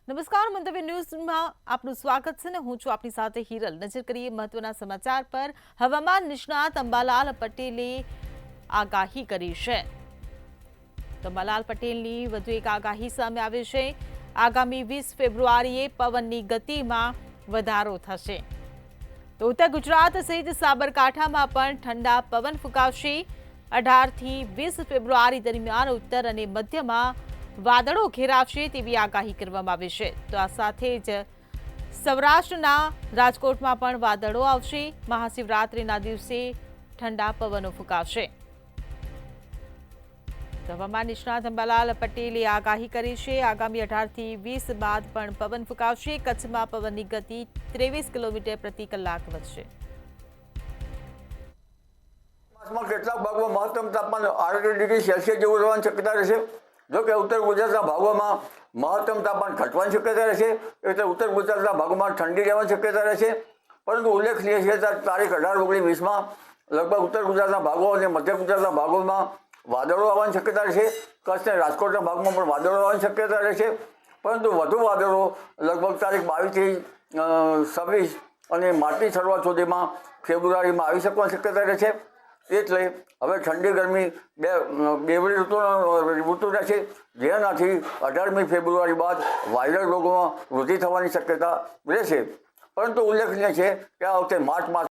નમસ્કાર, મંતવ્ય ન્યૂઝમાં આપનું સ્વાગત છે ને હું છું આપની સાથે હિરલ। નજર કરીએ મહત્વના સમાચાર પર। હવામાન નિષ્ણાત અંબાલાલ પટેલે આગાહી કરી છે। તો અંબાલાલ પટેલની વધુ એક આગાહી સામે આવી છે। આગામી 20 ફેબ્રુઆરીએ પવનની ગતિમાં વધારો થશે। તો ઉત્તર ગુજરાત સહિત સાબરકાંઠામાં પણ ઠંડા પવન ફૂંકાવશે। 18 થી 20 ફેબ્રુઆરી દરમિયાન ઉત્તર અને મધ્યમાં વાદળો ઘેરાવશે તેવી આગાહી કરવામાં આવી છે। તો આ સાથે જ સૌરાષ્ટ્રના રાજકોટમાં પણ વાદળો આવશે। મહાશિવરાત્રિના દિવસે ઠંડા પવનો ફૂંકાવશે। તો હવામાન નિષ્ણાત અંબાલાલ પટેલે આગાહી કરી છે। આગામી 18 થી 20 બાદ પણ પવન ફૂંકાવશે। કચ્છમાં પવનની ગતિ 23 કિલોમીટર પ્રતિ કલાક વધશે। કેટલાક ભાગોમાં મહત્તમ તાપમાન 38 ડિગ્રી સેલ્સિયસ જેવું રહેવાની શક્યતા રહેશે। જો કે ઉત્તર ગુજરાતના ભાગોમાં મહત્તમ તાપમાન ઘટવાની શક્યતા રહેશે, એટલે ઉત્તર ગુજરાતના ભાગોમાં ઠંડી રહેવાની શક્યતા રહેશે। પરંતુ ઉલ્લેખનીય છે કે તારીખ 18-19-20માં લગભગ ઉત્તર ગુજરાતના ભાગો અને મધ્ય ગુજરાતના ભાગોમાં વાદળો આવવાની શક્યતા રહેશે। કચ્છ અને રાજકોટના ભાગમાં પણ વાદળો આવવાની શક્યતા રહેશે, પરંતુ વધુ વાદળો લગભગ તારીખ 22 થી 26 અને માર્ચની શરૂઆત સુધીમાં ફેબ્રુઆરીમાં આવી શકવાની શક્યતા રહેશે। એટલે હવે ઠંડી ગરમી બેવડી ઋતુ રહેશે, જેનાથી 18મી ફેબ્રુઆરી બાદ વાયરલ રોગોમાં વૃદ્ધિ થવાની શક્યતા રહેશે। પરંતુ ઉલ્લેખનીય છે કે આ વખતે માર્ચ માસ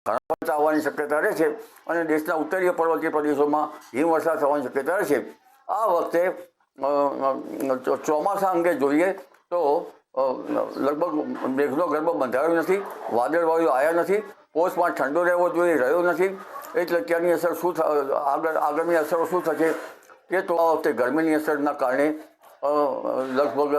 ઘણા વરસાદ આવવાની શક્યતા રહેશે અને દેશના ઉત્તરીય પર્વતીય પ્રદેશોમાં હિમવર્ષા થવાની શક્યતા રહેશે। આ વખતે ચોમાસા અંગે જોઈએ તો લગભગ મેઘનો ગર્ભ બંધાયો નથી, વાદળવાયુ આવ્યા નથી, પોષમાં ઠંડો રહેવો જોઈએ, રહ્યો નથી। એટલે ત્યાંની અસર શું આગળની અસરો શું થશે તે તો આ વખતે ગરમીની અસરના કારણે લગભગ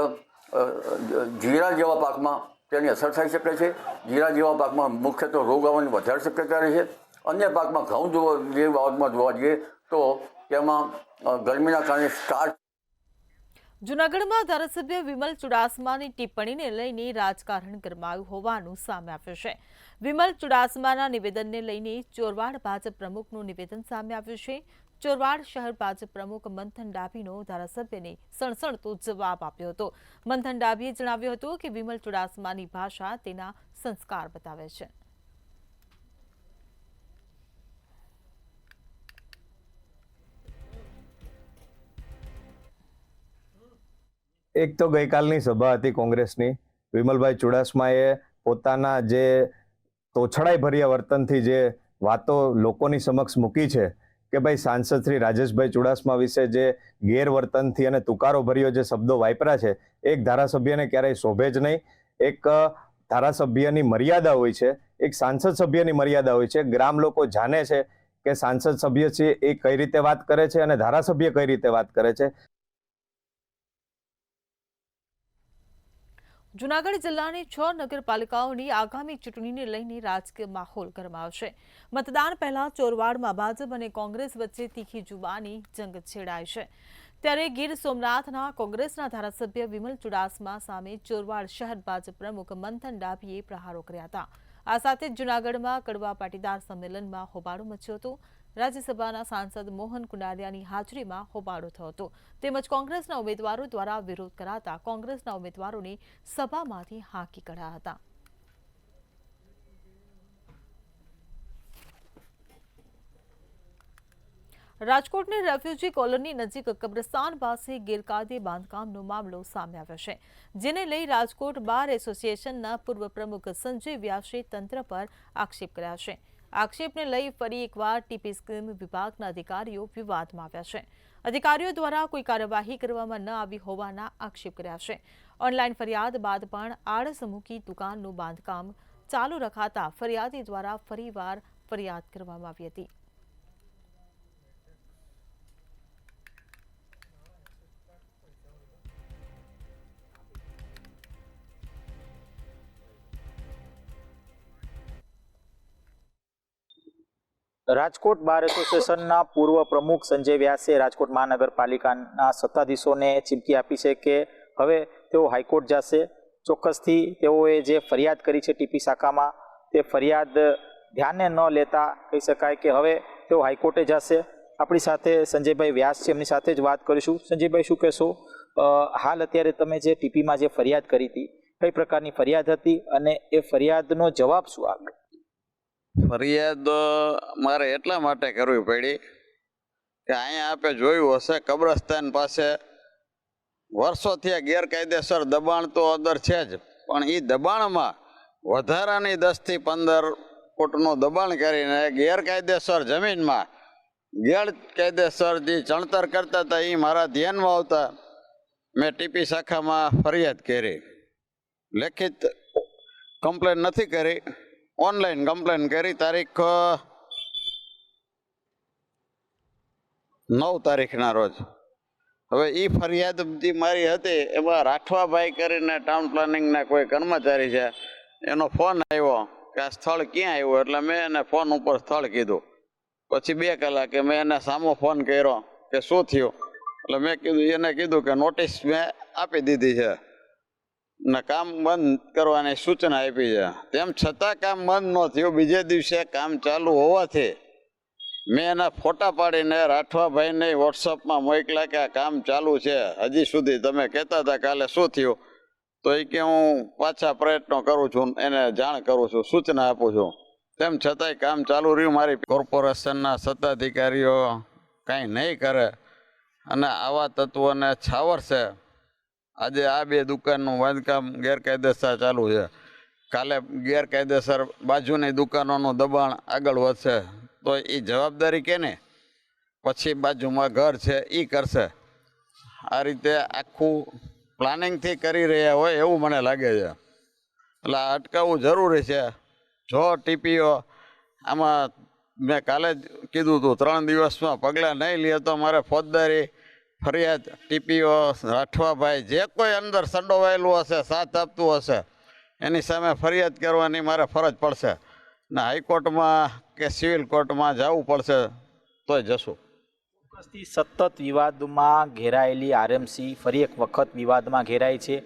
જીરા જેવા પાકમાં તેની અસર થઈ શકે છે। જીરા જેવા પાકમાં મુખ્યત્વે રોગ આવવાની વધારે શક્યતા રહેશે। અન્ય પાકમાં ઘઉં જે બાબતમાં જોવા જઈએ તો તેમાં ગરમીના કારણે સ્ટાર્ચ। જૂનાગઢમાં ધારાસભ્ય વિમલ ચુડાસમાની ટિપ્પણીને લઈને રાજકારણ ગરમાયું હોવાનું સામે આવ્યું છે। વિમલ ચુડાસમાના નિવેદનને લઈને ચોરવાડ ભાજપ પ્રમુખનું નિવેદન સામે આવ્યું છે। ચોરવાડ શહેર ભાજપ પ્રમુખ મંથન ડાભીનો ધારાસભ્યને સણસણતો જવાબ આપ્યો હતો। મંથન ડાભીએ જણાવ્યું હતું કે વિમલ ચુડાસમાની ભાષા તેના સંસ્કાર બતાવે છે। એક તો ગઈકાલની સભા હતી કોંગ્રેસની। વિમલભાઈ ચુડાસમાએ પોતાના જે તોછડાઈ વર્તનથી જે વાતો લોકોની સમક્ષ મૂકી છે કે ભાઈ સાંસદ શ્રી રાજેશભાઈ ચુડાસમા વિશે જે ગેરવર્તનથી અને તુકારો ભર્યો જે શબ્દો વાપર્યા છે, એક ધારાસભ્યને ક્યારેય શોભે જ નહીં। એક ધારાસભ્યની મર્યાદા હોય છે, એક સાંસદ સભ્યની મર્યાદા હોય છે। ગ્રામ લોકો જાણે છે કે સાંસદ સભ્ય છે એ કઈ રીતે વાત કરે છે અને ધારાસભ્ય કઈ રીતે વાત કરે છે। જૂનાગઢ જિલ્લાની 6 નગરપાલિકાઓની આગામી ચૂંટણીને લઈને રાજકીય માહોલ ગરમાવશે। મતદાન પહેલા ચોરવાડમાં ભાજપ અને કોંગ્રેસ વચ્ચે તીખી જુબાની જંગ છેડાઈ છે। ત્યારે ગીર સોમનાથના કોંગ્રેસના ધારાસભ્ય વિમલ ચુડાસમા સામે ચોરવાડ શહેર ભાજપ પ્રમુખ મંથન ડાભીએ પ્રહારો કર્યા હતા। આ સાથે જ જૂનાગઢમાં કડવા પાટીદાર સંમેલનમાં હોબાળો મચ્યો હતો। રાજ્યસભાના સાંસદ મોહન કુંડારિયાની હાજરીમાં હોબાળો થયો હતો, તેમજ કોંગ્રેસના ઉમેદવારો દ્વારા વિરોધ કરાતા કોંગ્રેસના ઉમેદવારોને સભામાંથી હાંકી કઢાયા હતા। રાજકોટની રેફ્યુજી કોલોની નજીક કબ્રસ્તાન પાસે ગેરકાયદે બાંધકામનો મામલો સામે આવ્યો છે, જેને લઈ રાજકોટ બાર એસોસિએશનના પૂર્વ પ્રમુખ સંજય વ્યાસે તંત્ર પર આક્ષેપ કર્યા છે। આક્ષેપને લઈ ફરી એકવાર ટીપી સ્કીમ વિભાગના અધિકારીઓ વિવાદમાં આવ્યા છે। અધિકારીઓ દ્વારા કોઈ કાર્યવાહી કરવામાં ન આવી હોવાના આક્ષેપ કર્યા છે। ઓનલાઈન ફરિયાદ બાદ પણ આળસ મૂકી દુકાનનું બાંધકામ ચાલુ રખાતા ફરિયાદી દ્વારા ફરીવાર ફરિયાદ કરવામાં આવી હતી। રાજકોટ બાર એસોસિએશનના પૂર્વ પ્રમુખ સંજય વ્યાસે રાજકોટ મહાનગરપાલિકાના સત્તાધીશોને ચીમકી આપી છે કે હવે તેઓ હાઈકોર્ટ જશે। ચોક્કસથી તેઓએ જે ફરિયાદ કરી છે ટીપી શાખામાં તે ફરિયાદ ધ્યાને ન લેતા કહી શકાય કે હવે તેઓ હાઈકોર્ટે જશે। આપણી સાથે સંજયભાઈ વ્યાસ છે, એમની સાથે જ વાત કરીશું। સંજયભાઈ, શું કહેશો? હાલ અત્યારે તમે જે ટીપીમાં જે ફરિયાદ કરી હતી, કઈ પ્રકારની ફરિયાદ હતી અને એ ફરિયાદનો જવાબ શું આવ્યો? ફરિયાદ મારે એટલા માટે કરવી પડી કે અહીંયા આપે જોયું હશે કબ્રસ્તાન પાસે વર્ષોથી ગેરકાયદેસર દબાણ તો અંદર છે જ, પણ એ દબાણમાં વધારાની 10 થી 15 ફૂટનું દબાણ કરીને ગેરકાયદેસર જમીનમાં ગેરકાયદેસર જે ચણતર કરતા હતા એ મારા ધ્યાનમાં આવતા મેં ટીપી શાખામાં ફરિયાદ કરી. લેખિત કમ્પ્લેન નથી કરી, ઓનલાઈન કમ્પ્લેન કરી. તારીખ 9 તારીખના રોજ. હવે એ ફરિયાદ જે મારી હતી એમાં રાઠવાભાઈ કરીને ટાઉન પ્લાનિંગના કોઈ કર્મચારી છે, એનો ફોન આવ્યો કે આ સ્થળ ક્યાં આવ્યું, એટલે મેં એને ફોન ઉપર સ્થળ કીધું. પછી 2 કલાકે મેં એને સામો ફોન કર્યો કે શું થયું, એટલે મેં કીધું એને કીધું કે નોટિસ મેં આપી દીધી છે ને કામ બંધ કરવાની સૂચના આપી છે. તેમ છતાં કામ બંધ ન થયું. બીજે દિવસે કામ ચાલુ હોવાથી મેં એના ફોટા પાડીને રાઠવાભાઈને વોટ્સઅપમાં મોકલ્યા કે આ કામ ચાલુ છે, હજી સુધી તમે કહેતા હતા કાલે શું થયું, તો એ કે હું પાછા પ્રયત્નો કરું છું, એને જાણ કરું છું, સૂચના આપું છું. તેમ છતાંય કામ ચાલુ રહ્યું. મારી કોર્પોરેશનના સત્તાધિકારીઓ કાંઈ નહીં કરે અને આવા તત્વોને છાવરશે. આજે આ 2 દુકાનનું બાંધકામ ગેરકાયદેસર ચાલુ છે, કાલે ગેરકાયદેસર બાજુની દુકાનોનું દબાણ આગળ વધશે, તો એ જવાબદારી કેને? પછી બાજુમાં ઘર છે એ કરશે. આ રીતે આખું પ્લાનિંગથી કરી રહ્યા હોય એવું મને લાગે છે. એટલે આ અટકાવવું જરૂરી છે. જો ટીપીઓ આમાં મેં કાલે જ કીધું હતું 3 દિવસમાં પગલાં નહીં લે તો મારે ફોજદારી ફરિયાદ ટીપીઓ રાઠવાભાઈ જે કોઈ અંદર સંડોવાયેલું હશે, સાથ આપતું હશે, એની સામે ફરિયાદ કરવાની મારે ફરજ પડશે ને હાઈકોર્ટમાં કે સિવિલ કોર્ટમાં જવું પડશે તોય જશું. સતત વિવાદમાં ઘેરાયેલી આરએમસી ફરી એક વખત વિવાદમાં ઘેરાઈ છે.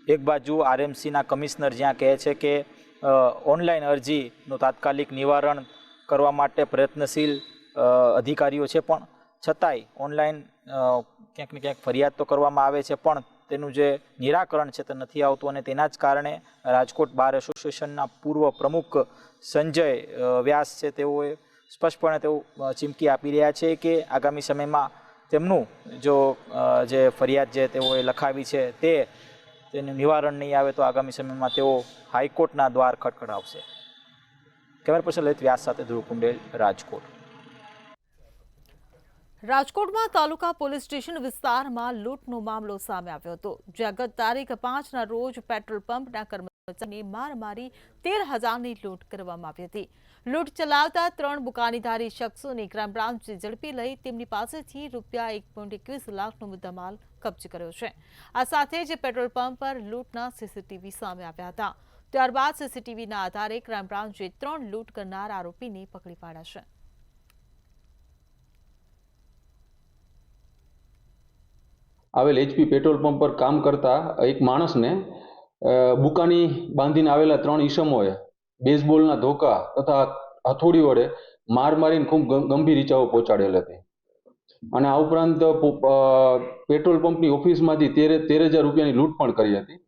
એક બાજુ આરએમસીના કમિશનર જ્યાં કહે છે કે ઓનલાઈન અરજીનું તાત્કાલિક નિવારણ કરવા માટે પ્રયત્નશીલ અધિકારીઓ છે, પણ છતાંય ઓનલાઈન ક્યાંક ને ક્યાંક ફરિયાદ તો કરવામાં આવે છે, પણ તેનું જે નિરાકરણ છે તે નથી આવતું. અને તેના જ કારણે રાજકોટ બાર એસોસિએશનના પૂર્વ પ્રમુખ સંજય વ્યાસ છે, તેઓએ સ્પષ્ટપણે તેઓ ચીમકી આપી રહ્યા છે કે આગામી સમયમાં તેમનું જે ફરિયાદ જે તેઓએ લખાવી છે તેનું નિવારણ નહીં આવે તો આગામી સમયમાં તેઓ હાઈકોર્ટના દ્વાર ખટખટાવશે. કેમેરા પર્સન લલિત વ્યાસ સાથે ધ્રુવ કુંડેલ, રાજકોટ. રાજકોટમાં તાલુકા પોલીસ સ્ટેશન વિસ્તારમાં લૂંટનો મામલો સામે આવ્યો હતો, જ્યાં ગત તારીખ 5ના રોજ પેટ્રોલ પંપના કર્મચારીને માર મારી 13,000ની લૂંટ કરવામાં આવી હતી. લૂંટ ચલાવતા 3 બુકાનીધારી શખ્સોને ક્રાઇમ બ્રાન્ચે ઝડપી લઈ તેમની પાસેથી ₹1.21 લાખનો મુદ્દામાલ કબજે કર્યો છે. આ સાથે જ પેટ્રોલ પંપ પર લૂંટના સીસીટીવી સામે આવ્યા હતા. ત્યારબાદ સીસીટીવીના આધારે ક્રાઇમ બ્રાન્ચે 3 લૂંટ કરનાર આરોપીને પકડી પાડ્યા છે. આવેલ એચપી પેટ્રોલ પંપ પર કામ કરતા એક માણસને બુકાની બાંધીને આવેલા 3 ઈસમોએ બેઝબોલના ધોકા તથા હથોડી વડે માર મારીને ખૂબ ગંભીર ઈજાઓ પહોંચાડેલ હતી. અને આ ઉપરાંત પેટ્રોલ પંપની ઓફિસમાંથી 13,000 રૂપિયાની લૂંટ પણ કરી હતી.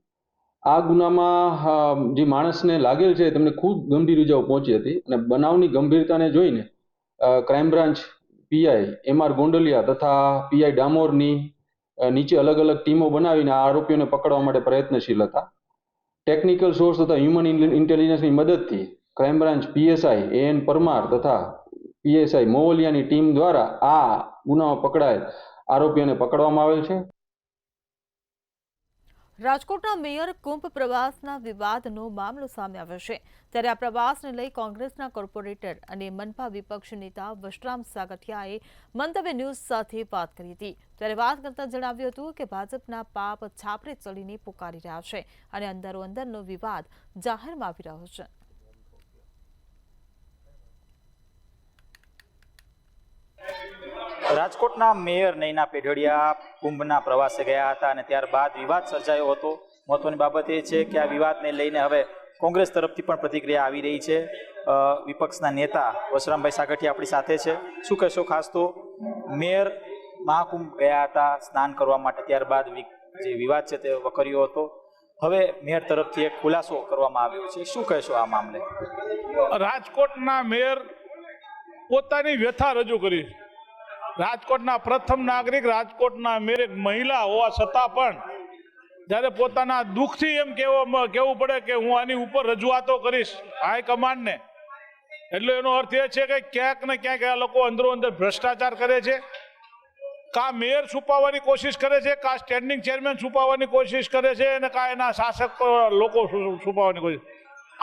આ ગુનામાં જે માણસને લાગેલ છે તેમને ખૂબ ગંભીર ઈજાઓ પહોંચી હતી અને બનાવની ગંભીરતાને જોઈને crime branch PI MR Gondaliya તથા પીઆઈ ડામોરની નીચે અલગ અલગ ટીમો બનાવીને આ આરોપીઓને પકડવા માટે પ્રયત્નશીલ હતા. ટેકનિકલ સોર્સ તથા હ્યુમન ઇન્ટેલિજન્સની મદદથી crime branch PSI AN Parmar તથા PSI મોવલિયાની ટીમ દ્વારા આ ગુનામાં પકડાયેલ આરોપીઓને પકડવામાં આવેલ છે. રાજકોટના મેયર કુંભ પ્રવાસના વિવાદનો મામલો સામે આવ્યો છે, ત્યારે આ પ્રવાસને લઈ કોંગ્રેસના કોર્પોરેટર અને મનપા વિપક્ષ નેતા વશરામ સાગઠિયાએ મંતવ્ય ન્યૂઝ સાથે વાત કરી હતી. ત્યારે વાત કરતા જણાવ્યું હતું કે ભાજપના પાપ છાપરે ચડીને પોકારી રહ્યા છે અને અંદરો અંદરનો વિવાદ જાહેરમાં આવી રહ્યો છે. રાજકોટના મેયર નૈના પેઢડિયા કુંભના પ્રવાસે ગયા હતા અને ત્યારબાદ વિવાદ સર્જાયો હતો. મહત્વની બાબત એ છે કે આ વિવાદને લઈને હવે કોંગ્રેસ તરફથી પણ પ્રતિક્રિયા આવી રહી છે. વિપક્ષના નેતા વશરામભાઈ સાગઠિયા આપણી સાથે છે. શું કહેશો? ખાસ તો મેયર મહાકુંભ ગયા હતા સ્નાન કરવા માટે, ત્યારબાદ જે વિવાદ છે તે વકર્યો હતો. હવે મેયર તરફથી એક ખુલાસો કરવામાં આવ્યો છે. શું કહેશો આ મામલે? રાજકોટના મેયર પોતાની વ્યથા રજૂ કરી. રાજકોટના પ્રથમ નાગરિક, રાજકોટના મેયર એક મહિલા હોવા છતાં પણ જ્યારે પોતાના દુઃખથી એમ કહેવું પડે કે હું આની ઉપર રજૂઆતો કરીશ હાઈકમાન્ડને, એટલે એનો અર્થ એ છે કે ક્યાંક ને ક્યાંક આ લોકો અંદરો અંદર ભ્રષ્ટાચાર કરે છે. કા મેયર છુપાવવાની કોશિશ કરે છે, કા સ્ટેન્ડિંગ ચેરમેન છુપાવવાની કોશિશ કરે છે, અને કા એના શાસક લોકો છુપાવવાની કોશિશ.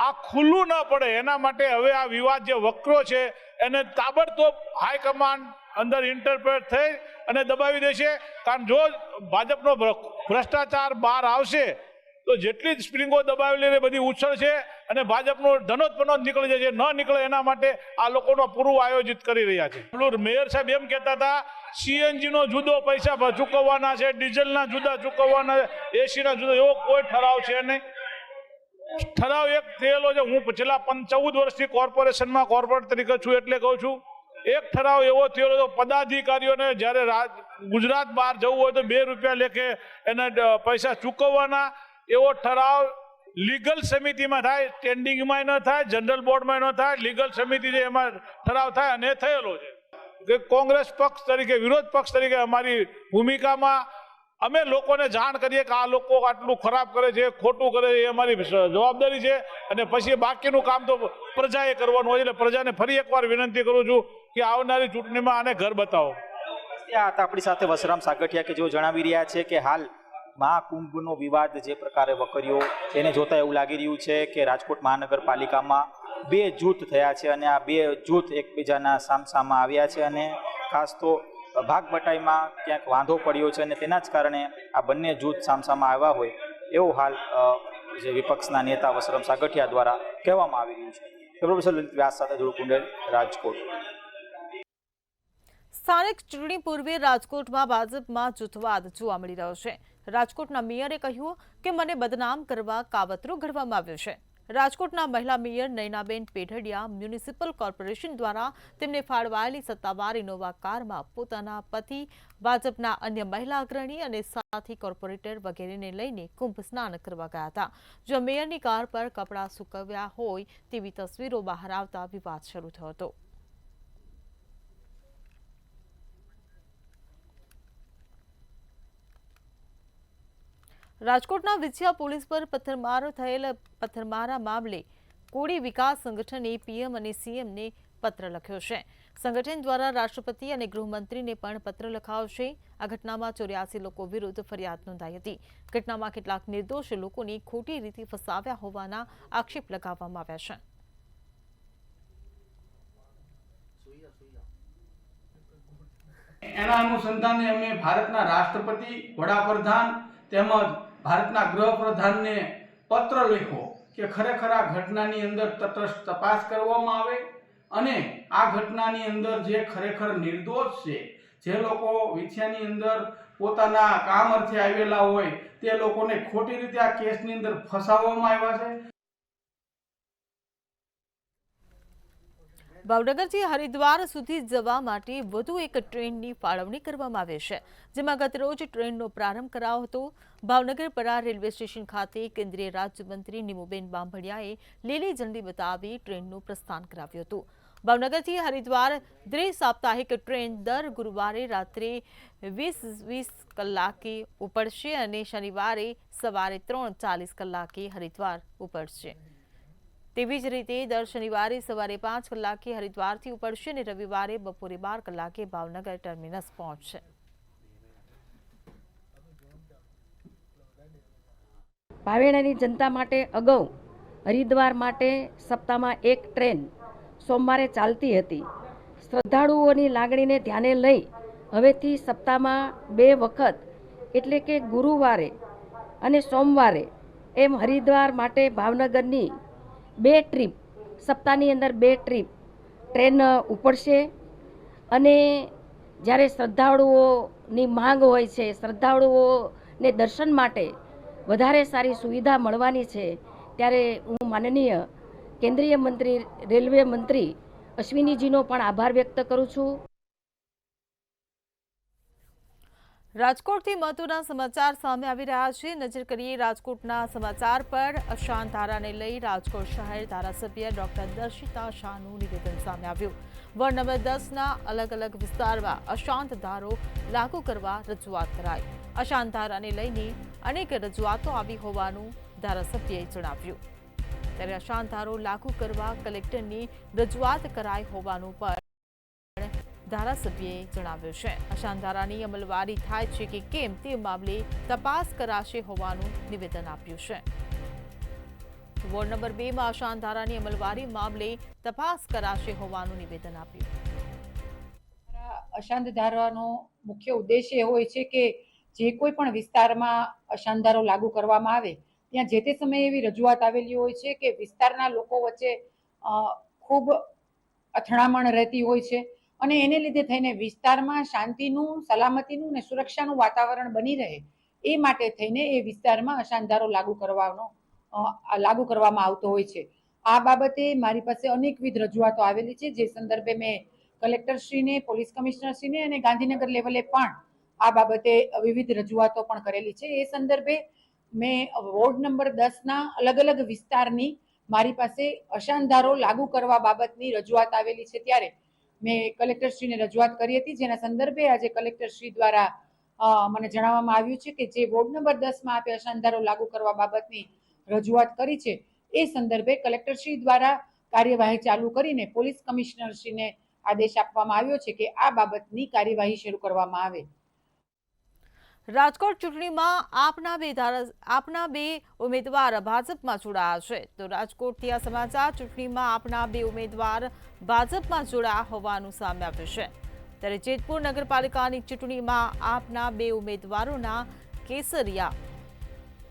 આ ખુલ્લું ન પડે એના માટે હવે આ વિવાદ જે વકરો છે એને તાબડતોબ હાઈકમાન્ડ અંદર ઇન્ટરપ્રેટ થઈ અને દબાવી દેશે. કારણ જો ભાજપનો ભ્રષ્ટાચાર બહાર આવશે તો જેટલી જ સ્પ્રિંગો દબાવેલી બધી ઉછળશે અને ભાજપનો ધનોત્પન્ન નીકળી જશે. ન નીકળે એના માટે આ લોકોનો પૂરું આયોજિત કરી રહ્યા છે. મેયર સાહેબ એમ કહેતા હતા CNG નો જુદો પૈસા ચૂકવવાના છે, ડીઝલના જુદા ચૂકવવાના, AC ના જુદા, એવો કોઈ ઠરાવ છે નહીં. ઠરાવ એક થયેલો છે. હું છેલ્લા 14 વર્ષથી કોર્પોરેશનમાં કોર્પોરેટ તરીકે છું એટલે કહું છું, એક ઠરાવ એવો થયેલો તો પદાધિકારીઓને જ્યારે ગુજરાત બહાર જવું હોય તો 2 રૂપિયા લેખે એના પૈસા ચૂકવવાના. એવો ઠરાવ લીગલ સમિતિમાં થાય, સ્ટેન્ડિંગમાં ન થાય, જનરલ બોર્ડમાં ન થાય, લીગલ સમિતિ છે એમાં ઠરાવ થાય. અને એ થયેલો છે કે કોંગ્રેસ પક્ષ તરીકે, વિરોધ પક્ષ તરીકે અમારી ભૂમિકામાં અમે લોકોને જાણ કરીએ કે આ લોકો આટલું ખરાબ કરે છે, ખોટું કરે છે, એ અમારી જવાબદારી છે. અને પછી બાકીનું કામ તો પ્રજાએ કરવાનું હોય. એટલે પ્રજાને ફરી એકવાર વિનંતી કરું છું કે આવનારી ચૂંટણીમાં આને ઘર બતાવો. ત્યાં હતા આપણી સાથે વસરામ સાગઠિયા કે જેઓ જણાવી રહ્યા છે કે હાલ મહાકુંભનો વિવાદ જે પ્રકારે વકર્યો એને જોતા એવું લાગી રહ્યું છે કે રાજકોટ મહાનગરપાલિકામાં 2 જૂથ થયા છે અને આ 2 જૂથ એકબીજાના સામસામા આવ્યા છે અને ખાસ તો ભાગ બટાઈમાં ક્યાંક વાંધો પડ્યો છે અને તેના જ કારણે આ બંને જૂથ સામસામા આવ્યા હોય એવું હાલ જે વિપક્ષના નેતા વસરામ સાગઠિયા દ્વારા કહેવામાં આવી રહ્યું છે. પ્રોફેસર લલિત વ્યાસ સાથે ધ્રુવ કુંડેલ, રાજકોટ. સ્થાનિક ચૂંટણી પૂર્વે રાજકોટમાં ભાજપમાં જૂથવાદ જોવા મળી રહ્યો છે. રાજકોટના મેયરે કહ્યું કે મને બદનામ કરવા કાવતરું ઘડવામાં આવ્યું છે. રાજકોટના મહિલા mayor Nayanaben Pedhadiya municipal corporation દ્વારા તેમને ફાળવાયેલી સત્તાવાર ઇનોવા કારમાં પોતાના પતિ, ભાજપના અન્ય મહિલા અગ્રણી અને સાથી કોર્પોરેટર વગેરેને લઈને કુંભ સ્નાન કરવા ગયા હતા. જો મેયરની કાર પર કપડાં સૂકવ્યા હોય તેવી તસવીરો બહાર આવતા વિવાદ શરૂ થયો હતો. રાજકોટના વિછિયા પોલીસ પર પથ્થરમારા મામલે કોળી વિકાસ સંગઠને PM અને CMને પત્ર લખ્યો છે. સંગઠન દ્વારા રાષ્ટ્રપતિ અને ગૃહમંત્રીને પણ પત્ર લખાવશે. આ ઘટનામાં 84 લોકો વિરુદ્ધ ફરિયાદ નોંધાઈ હતી. ઘટનામાં કેટલાક નિર્દોષ લોકોને ખોટી રીતે ફસાવ્યા હોવાના આક્ષેપ લગાવવામાં આવ્યા છે. એના અનુસંધાને અમે ભારતના રાષ્ટ્રપતિ, વડાપ્રધાન તેમજ ભારતના ગૃહપ્રધાનને પત્ર લખ્યો કે ખરેખર આ ઘટનાની અંદર તટસ્થ તપાસ કરવામાં આવે અને આ ઘટનાની અંદર જે ખરેખર નિર્દોષ છે, જે લોકો વિછિયાની અંદર પોતાના કામ અર્થે આવેલા હોય તે લોકોને ખોટી રીતે આ કેસની અંદર ફસાવવામાં આવ્યા છે. ભાવનગરથી હરિદ્વાર સુધી જવા માટે વધુ એક ટ્રેનની ફાળવણી કરવામાં આવી છે, જેમાં ગતરોજ ટ્રેનનો પ્રારંભ કરાયો હતો. ભાવનગર પરા રેલવે સ્ટેશન ખાતે કેન્દ્રીય રાજ્યમંત્રી નીમુબેન બાંભણિયાએ લીલી ઝંડી બતાવી ટ્રેનનું પ્રસ્થાન કરાવ્યું હતું. ભાવનગરથી હરિદ્વાર દ્વિસાપ્તાહિક ટ્રેન દર ગુરુવારે રાત્રે 20:20 કલાકે ઉપડશે અને શનિવારે સવારે 3:40 કલાકે હરિદ્વાર ઉપડશે. તેવી જ રીતે દર શનિવારે સવારે 5 કલાકે હરિદ્વારથી ઉપડશે અને રવિવારે બપોરે 12 કલાકે ભાવનગર ટર્મિનસ પહોંચશે. ભાવેણાની જનતા માટે અગાઉ હરિદ્વાર માટે સપ્તાહમાં 1 ટ્રેન સોમવારે ચાલતી હતી. શ્રદ્ધાળુઓની લાગણીને ધ્યાને લઈ હવેથી સપ્તાહમાં 2 વખત એટલે કે ગુરુવારે અને સોમવારે એમ હરિદ્વાર માટે ભાવનગરની 2 ટ્રીપ, સપ્તાહની અંદર 2 ટ્રીપ ટ્રેન ઉપડશે. અને જ્યારે શ્રદ્ધાળુઓની માંગ હોય છે, શ્રદ્ધાળુઓને દર્શન માટે વધારે સારી સુવિધા મળવાની છે, ત્યારે હું માનનીય કેન્દ્રીય મંત્રી, રેલવે મંત્રી અશ્વિનીજીનો પણ આભાર વ્યક્ત કરું છું. રાજકોટથી મહત્વના સમાચાર સામે આવી રહ્યા છે. નજર કરીએ રાજકોટના સમાચાર પર. અશાંત ધારાને લઈ રાજકોટ શહેર ધારાસભ્ય ડોક્ટર દર્શિતા શાહનું નિવેદન સામે આવ્યું. વોર્ડ નંબર 10ના અલગ અલગ વિસ્તારમાં અશાંત ધારો લાગુ કરવા રજૂઆત કરાઈ. અશાંત ધારાને લઈને અનેક રજૂઆતો આવી હોવાનું ધારાસભ્યએ જણાવ્યું. ત્યારે અશાંત ધારો લાગુ કરવા કલેક્ટરની રજૂઆત કરાઈ હોવાનું પણ ધારાસભ્યએ જણાવ્યું છે. અશાંત ધારાની અમલવારી થાય છે કે કેમ તે મામલે તપાસ કરાશે હોવાનું નિવેદન આપ્યું છે. વોર્ડ નંબર 2માં અશાંત ધારાની અમલવારી મામલે તપાસ કરાશે હોવાનું નિવેદન આપ્યું. અશાંત ધારાનો મુખ્ય ઉદ્દેશ્ય એ હોય છે કે જે કોઈ પણ વિસ્તારમાં અશાંત ધારો લાગુ કરવામાં આવે ત્યાં જે તે સમયે એવી રજૂઆત આવેલી હોય છે કે વિસ્તારના લોકો વચ્ચે ખૂબ અથડામણ રહેતી હોય છે અને એને લીધે થઈને વિસ્તારમાં શાંતિનું, સલામતીનું અને સુરક્ષાનું વાતાવરણ બની રહે એ માટે થઈને એ વિસ્તારમાં અશાંત ધારો લાગુ કરવામાં આવતો હોય છે. આ બાબતે મારી પાસે અનેકવિધ રજૂઆતો આવેલી છે, જે સંદર્ભે મેં કલેક્ટરશ્રીને, પોલીસ કમિશનરશ્રીને અને ગાંધીનગર લેવલે પણ આ બાબતે વિવિધ રજૂઆતો પણ કરેલી છે. એ સંદર્ભે મેં વોર્ડ નંબર 10ના અલગ અલગ વિસ્તારની મારી પાસે અશાંત ધારો લાગુ કરવા બાબતની રજૂઆત આવેલી છે. ત્યારે મેં કલેક્ટરશ્રીને રજૂઆત કરી હતી, જેના સંદર્ભે આજે કલેક્ટરશ્રી દ્વારા મને જણાવવામાં આવ્યું છે કે જે વોર્ડ નંબર 10માં આપે અશાંત ધારો લાગુ કરવા બાબતની રજૂઆત કરી છે એ સંદર્ભે કલેક્ટરશ્રી દ્વારા કાર્યવાહી ચાલુ કરીને પોલીસ કમિશનરશ્રીને આદેશ આપવામાં આવ્યો છે કે આ બાબતની કાર્યવાહી શરૂ કરવામાં આવે. રાજકોટ ચૂંટણીમાં આપના બે ઉમેદવાર ભાજપમાં જોડાયા છે. તો રાજકોટથી આ સમાચાર. ચૂંટણીમાં આપના બે ઉમેદવાર ભાજપમાં જોડાયા હોવાનું સામે આવ્યું છે. ત્યારે જેતપુર નગરપાલિકાની ચૂંટણીમાં આપના બે ઉમેદવારોના કેસરિયા.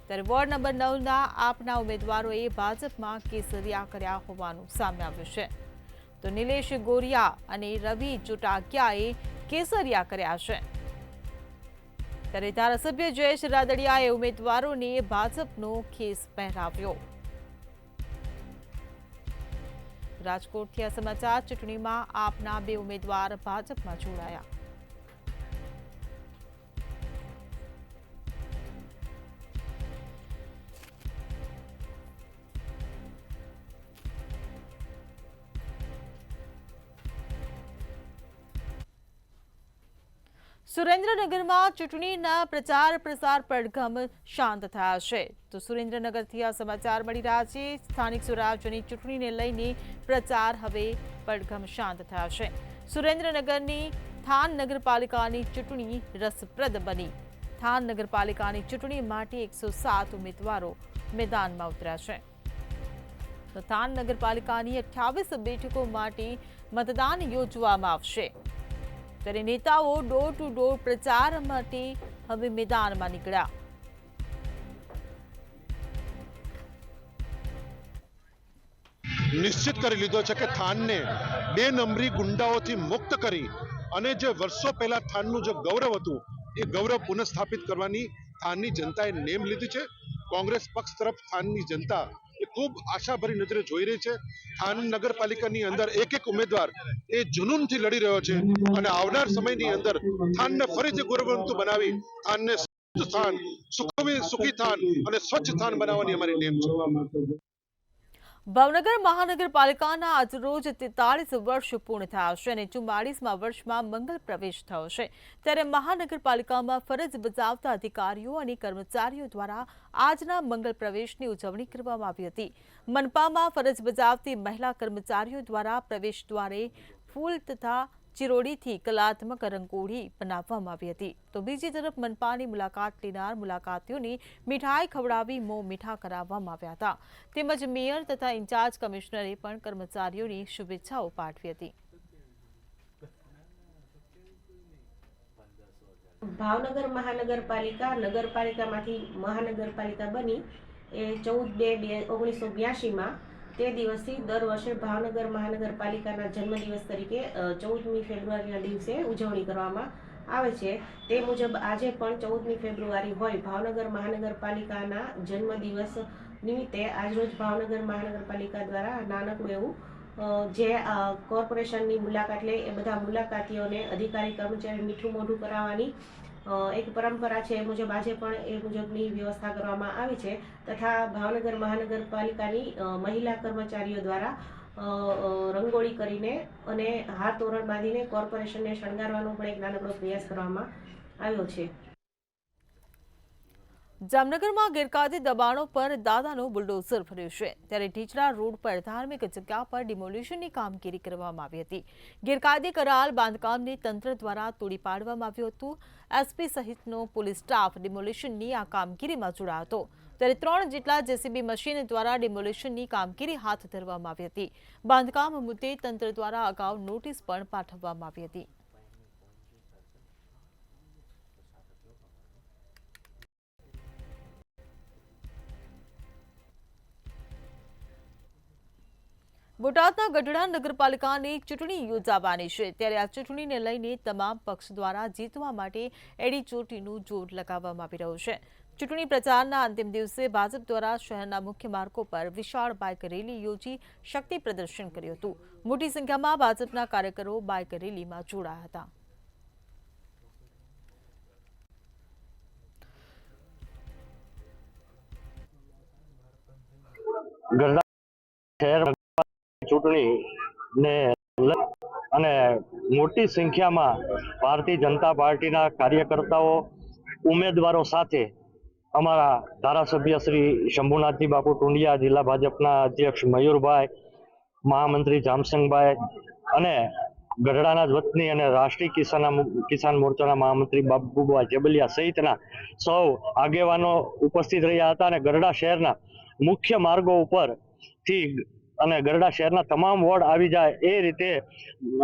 ત્યારે વોર્ડ નંબર 9ના આપના ઉમેદવારોએ ભાજપમાં કેસરિયા કર્યા હોવાનું સામે આવ્યું છે. તો નિલેશ ગોરિયા અને રવિ ચોટાકિયાએ કેસરિયા કર્યા છે. ત્યારે ધારાસભ્ય જયેશ રાદડિયાએ ઉમેદવારોને ભાજપનો ખેસ પહેરાવ્યો. રાજકોટથી આ સમાચાર. ચૂંટણીમાં આપના બે ઉમેદવાર ભાજપમાં જોડાયા. સુરેન્દ્રનગરમાં ચૂંટણીના પ્રચાર પ્રસાર પડઘમ શાંત થયા છે. તો સુરેન્દ્રનગરથી આ સમાચાર મળી રહ્યા છે. સ્થાનિક સ્વરાજ્યની ચૂંટણીને લઈને પ્રચાર હવે પડઘમ શાંત થયા છે. સુરેન્દ્રનગરની થાન નગરપાલિકાની ચૂંટણી રસપ્રદ બની. થાન નગરપાલિકાની ચૂંટણી માટે 107 ઉમેદવારો મેદાનમાં ઉતર્યા છે. તો થાન નગરપાલિકાની 28 બેઠકો માટે મતદાન યોજવામાં આવશે. ત્યારે નેતાઓ ડોર ટુ ડોર પ્રચાર માટે હવે મેદાનમાં નીકળ્યા. નિશ્ચિત કરી લીધો છે કે થાનને 2 નંબરી ગુંડાઓથી મુક્ત કરી અને જે વર્ષો પહેલા થાનનું જે ગૌરવ હતું એ ગૌરવ પુનઃસ્થાપિત કરવાની થાનની જનતાએ નેમ લીધી છે. કોંગ્રેસ પક્ષ તરફ થાનની જનતા એ ખૂબ આશાભરી નજરે જોઈ રહી છે. થાન નગરપાલિકાની અંદર એક ઉમેદવાર એ જુનૂનથી લડી રહ્યો છે અને આવનાર સમયની અંદર થાનને ફરીથી ગૌરવવંતું બનાવી થાનને થાન સુખી થાન અને સ્વચ્છ થાન બનાવવાની અમારી નેમ છે. ભાવનગર મહાનગરપાલિકાના આજરોજ 43 વર્ષ પૂર્ણ થયા છે અને 44મા વર્ષમાં મંગલ પ્રવેશ થયો છે. ત્યારે મહાનગરપાલિકામાં ફરજ બજાવતા અધિકારીઓ અને કર્મચારીઓ દ્વારા આજના મંગલ પ્રવેશની ઉજવણી કરવામાં આવી હતી. મનપામાં ફરજ બજાવતી મહિલા કર્મચારીઓ દ્વારા પ્રવેશ દ્વારે ફૂલ તથા ચિરોડીથી કલાત્મક રંગોળી બનાવવામાં આવી હતી. તો બીજી તરફ મનપાની મુલાકાત લેનાર મુલાકાતીઓને મીઠાઈ ખવડાવી મોં મીઠા કરાવવામાં આવ્યા હતા. તેમજ મેયર તથા ઇન્ચાર્જ કમિશનરે પણ કર્મચારીઓને શુભેચ્છાઓ પાઠવી હતી. ભાવનગર મહાનગરપાલિકા નગરપાલિકામાંથી મહાનગરપાલિકા બની એ 14/2/1982માં તે દિવસથી દર વર્ષે ભાવનગર મહાનગરપાલિકાના જન્મદિવસ તરીકે 14મી ફેબ્રુઆરીના દિવસે ઉજવણી કરવામાં આવે છે. તે મુજબ આજે પણ 14મી ફેબ્રુઆરી હોય ભાવનગર મહાનગરપાલિકાના જન્મદિવસ નિમિત્તે આજરોજ ભાવનગર મહાનગરપાલિકા દ્વારા નાનકડું એવું જે કોર્પોરેશનની મુલાકાત લે એ બધા મુલાકાતીઓને અધિકારી કર્મચારી મીઠું મોઢું કરાવવાની એક પરંપરા છે એ મુજબ આજે પણ એ મુજબની વ્યવસ્થા કરવામાં આવી છે તથા ભાવનગર મહાનગરપાલિકાની મહિલા કર્મચારીઓ દ્વારા રંગોળી કરીને અને હાર તોરણ બાંધીને કોર્પોરેશનને શણગારવાનો પણ એક નાનકડો પ્રયાસ કરવામાં આવ્યો છે। જામનગરમાં ગેરકાયદે દબાણો પર દાદાનો બુલડોઝર ફર્યું છે ત્યારે ઢીચરા રોડ પર ધાર્મિક જગ્યા પર ડિમોલિશનની કામગીરી કરવામાં આવી હતી। ગેરકાયદે કરાયેલ બાંધકામને તંત્ર દ્વારા તોડી પાડવામાં આવ્યું હતું। એસપી સહિતનો પોલીસ સ્ટાફ ડિમોલિશનની આ કામગીરીમાં જોડાયો હતો ત્યારે 3 જેટલા જેસીબી મશીન દ્વારા ડિમોલિશનની કામગીરી હાથ ધરવામાં આવી હતી। બાંધકામ મુદ્દે તંત્ર દ્વારા અગાઉ નોટિસ પણ પાઠવવામાં આવી હતી। બોટાદના ગઢડા નગરપાલિકાની ચૂંટણી યોજાવાની છે ત્યારે આ ચૂંટણીને લઈને તમામ પક્ષ દ્વારા જીતવા માટે એડી ચોટીનું જોર લગાવવામાં આવી રહ્યું છે। ચૂંટણી પ્રચારના અંતિમ દિવસે ભાજપ દ્વારા શહેરના મુખ્ય માર્ગો પર વિશાળ બાઇક રેલી યોજી શક્તિ પ્રદર્શન કર્યું હતું। મોટી સંખ્યામાં ભાજપના કાર્યકરો બાઇક રેલીમાં જોડાયા હતા। ચૂંટણી ને અને મોટી સંખ્યામાં ભારતીય જનતા પાર્ટીના કાર્યકર્તાઓ ઉમેદવારો સાથે અમારા ધારાસભ્ય શ્રી શંભુનાથજી બાપુ ટુંડિયા, જિલ્લા ભાજપના અધ્યક્ષ મયુરભાઈ, મહામંત્રી જામસંગભાઈ અને ગઢડાના જ વતની અને રાષ્ટ્રીય કિસાન મોરચાના મહામંત્રી બાબુભાઈ જેબલિયા સહિતના સૌ આગેવાનો ઉપસ્થિત રહ્યા હતા અને ગઢડા શહેરના મુખ્ય માર્ગો ઉપરથી અને ગઢડા શહેરના તમામ વોર્ડ આવી જાય એ રીતે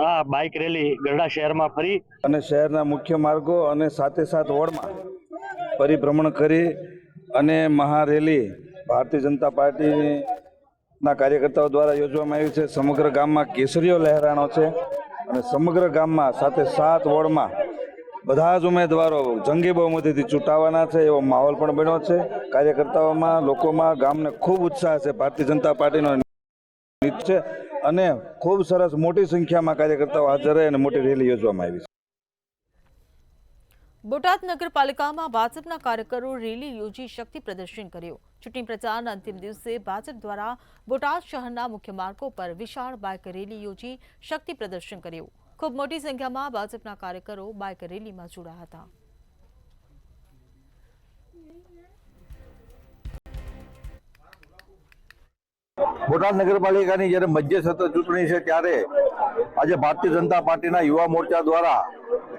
આ બાઇક રેલી ગઢડા શહેરમાં ફરી અને શહેરના મુખ્ય માર્ગો અને સાથે વોર્ડમાં પરિભ્રમણ કરી અને મહારેલી ભારતીય જનતા પાર્ટીના કાર્યકર્તાઓ દ્વારા યોજવામાં આવી છે। સમગ્ર ગામમાં કેસરીઓ લહેરાણો છે અને સમગ્ર ગામમાં સાથે 7 વોર્ડમાં બધા જ ઉમેદવારો જંગી બહુમતીથી ચૂંટાવાના છે એવો માહોલ પણ બન્યો છે। કાર્યકર્તાઓમાં, લોકોમાં, ગામને ખૂબ ઉત્સાહ છે। ભારતીય જનતા પાર્ટીનો છે અને ખૂબ સરસ મોટી સંખ્યામાં કાર્યકર્તાઓ હાજર રહે અને મોટી રેલી યોજવામાં આવી છે। બોટાદ નગરપાલિકામાં ભાજપના કાર્યકરો રેલી યોજી શક્તિ પ્રદર્શન કર્યું। ચૂંટણી પ્રચારના અંતિમ દિવસે ભાજપ દ્વારા બોટાદ શહેરના મુખ્ય માર્ગો પર વિશાળ બાઇક રેલી યોજી શક્તિ પ્રદર્શન કર્યું। ખૂબ મોટી સંખ્યામાં ભાજપના કાર્યકરો બાઇક રેલીમાં જોડાયા હતા। બોટાદ નગરપાલિકાની જ્યારે મધ્યસત્ર ચૂંટણી છે ત્યારે આજે ભારતીય જનતા પાર્ટીના યુવા મોરચા દ્વારા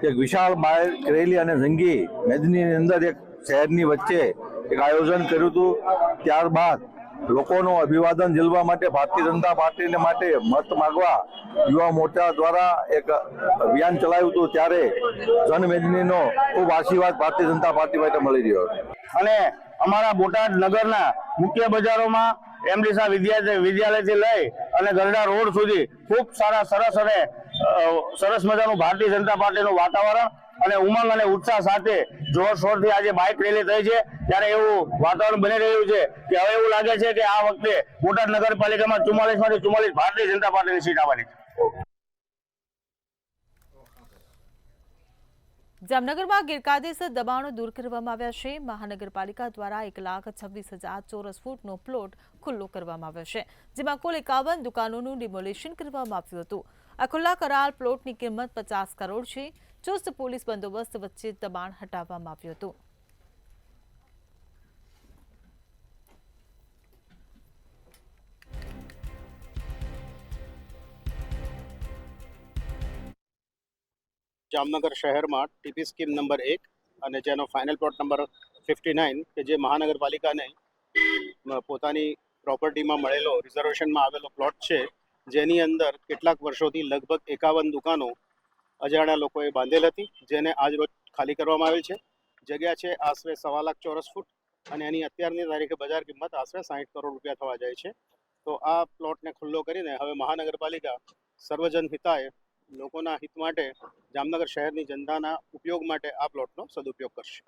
એક વિશાળ બાઇક રેલી અને જંગી મેદનીની અંદર એક શહેરની વચ્ચે એક આયોજન કર્યું હતું। ત્યારબાદ લોકોનું અભિવાદન ઝીલવા માટે ભારતીય જનતા પાર્ટીને માટે મત માગવા યુવા મોરચા દ્વારા એક અભિયાન ચલાવ્યું હતું ત્યારે જનમેદનીનો ખૂબ આશીર્વાદ ભારતીય જનતા પાર્ટી માટે મળી રહ્યો છે અને અમારા બોટાદ નગરના મુખ્ય બજારોમાં એમડીસા વિદ્યાલયથી લઈ અને ગરડા રોડ સુધી ખૂબ સરસ મજાનું ભારતીય જનતા પાર્ટીનું વાતાવરણ અને ઉમંગ અને ઉત્સાહ સાથે જોરશોરથી આજે બાઇક રેલી થઈ છે ત્યારે એવું વાતાવરણ બની રહ્યું છે કે હવે એવું લાગે છે કે આ વખતે બોટાદ નગરપાલિકામાં 44માંથી 44 ભારતીય જનતા પાર્ટીની સીટ આવવાની છે। જામનગરમાં ગેરકાયદેસર દબાણો દૂર કરવામાં આવ્યા છે। મહાનગરપાલિકા દ્વારા 1,26,000 ચોરસ ફૂટનો પ્લોટ ખુલ્લો કરવામાં આવ્યો છે જેમાં કુલ 51 દુકાનોનું ડિમોલિશન કરવામાં આવ્યું હતું। આ ખુલ્લા કરાયેલ પ્લોટની કિંમત 50 કરોડ છે। ચુસ્ત પોલીસ બંદોબસ્ત વચ્ચે દબાણ હટાવવામાં આવ્યું હતું। જામનગર શહેરમાં ટીપી સ્કીમ નંબર 1 અને જેનો ફાઇનલ પ્લોટ નંબર 59 કે જે મહાનગરપાલિકાને પોતાની પ્રોપર્ટીમાં મળેલો રિઝર્વેશનમાં આવેલો પ્લોટ છે જેની અંદર કેટલાક વર્ષોથી લગભગ 51 દુકાનો અજાણ્યા લોકોએ બાંધેલ હતી જેને આજ રોજ ખાલી કરવામાં આવેલ છે। જગ્યા છે આશરે 1.25 લાખ ચોરસ ફૂટ અને એની અત્યારની તારીખે બજાર કિંમત આશરે 60 કરોડ રૂપિયા થવા જાય છે। તો આ પ્લોટને ખુલ્લો કરીને હવે મહાનગરપાલિકા સર્વજન હિતાય લોકોના હિત માટે જામનગર શહેરની જનતાના ઉપયોગ માટે આ પ્લોટનો સદુપયોગ કરશે।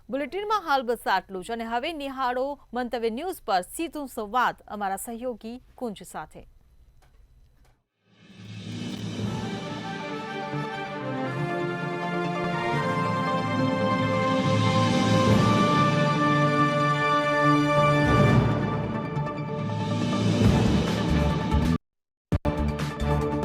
બુલેટિનમાં હાલ બસ આટલું જ અને હવે નિહાળો મંતવ્ય ન્યૂઝ પર સીધો સંવાદ અમારા સહયોગી કુંજ સાથે।